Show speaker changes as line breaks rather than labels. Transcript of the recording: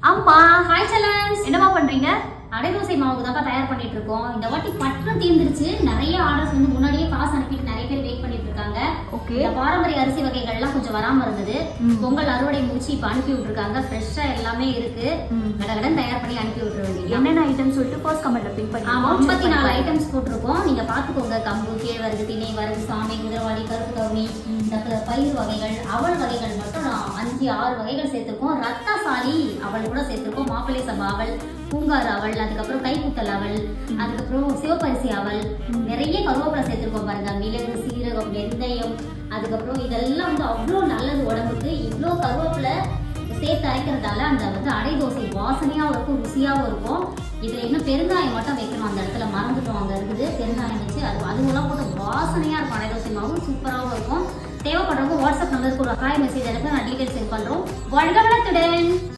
அம்மா ஹாய் செல்லன்ஸ்,
என்னமா பண்றீங்க?
அடை தோசை மாவுக்கு தான் தயார் பண்ணிட்டு இருக்கோம். இந்த வாட்டி பட்டம் தீர்ந்துருச்சு. நிறைய ஆர்டர்ஸ் வந்து முன்னாடியே காசு அனுப்பிட்டு நிறைய பேர் வெயிட் பண்ணிட்டு இருக்காங்க.
ஓகே.
இந்த பாரம்பரிய அரிசி வகைகள்லாம் கொஞ்சம் வராம இருந்தது. பொங்கல் அறுவடை முடிச்சு இப்ப அனுப்பி விட்டுருக்காங்க. ஃப்ரெஷ்ஷா எல்லாமே இருக்கு. கடகடன் தயார் பண்ணி அனுப்பி விட்டுற வேண்டியது.
என்னென்ன ஐட்டம் சொல்லிட்டு ஃபர்ஸ்ட் கமெண்ட்ல பின் பண்ணி
34 ஐட்டம்ஸ் போட்டிருக்கோம். நீங்க பாத்துக்கோங்க. கம்பு, கேழ்வரகு, திணை, வரகு, சாமை, குதிரவாளி, கருப்பு கவுனி, இந்த பயிர் வகைகள், அவல் வகைகள் மட்டும் 5-6 வகைகள் சேர்த்திருக்கோம். ரத்தசாலி அவல் கூட சேர்த்திருக்கோம். மாப்பிள்ளை சம்பா அவல், பூங்கார் அவல், அதுக்கப்புறம் கைக்குத்தல் அவல், அதுக்கப்புறம் சிவப்பரிசி அவல், நிறைய கருவேப்பிலை சேர்த்திருக்கோம் பாருங்க. மிளகு, சீரகம், வெந்தயம், அதுக்கப்புறம் இதெல்லாம் வந்து அவ்வளோ நல்லது உடம்புக்கு. இவ்வளோ கருவேப்பிலை சேர்த்து அரைக்கிறதால அந்த வந்து அடை தோசை வாசனையாகவும் இருக்கும், ருசியாகவும் இருக்கும். இதில் இன்னும் பெருங்காயம் மட்டும் வைக்கணும். அந்த இடத்துல மறந்துட்டோம், அங்கே இருக்குது பெருங்காயம் வச்சு அதுவெல்லாம் போட்டு வாசனையாக இருக்கும். அடை தோசை மாவும் சூப்பராகவும் இருக்கும். தேவைப்படுறவங்க வாட்ஸ்அப் நம்பருக்கு ஒரு காய் மெசேஜ் அனுப்பி நான் டீட்டெயில்ஸ் சென்ட் பண்ணுறோம். வாழ்க வளத்துடன்.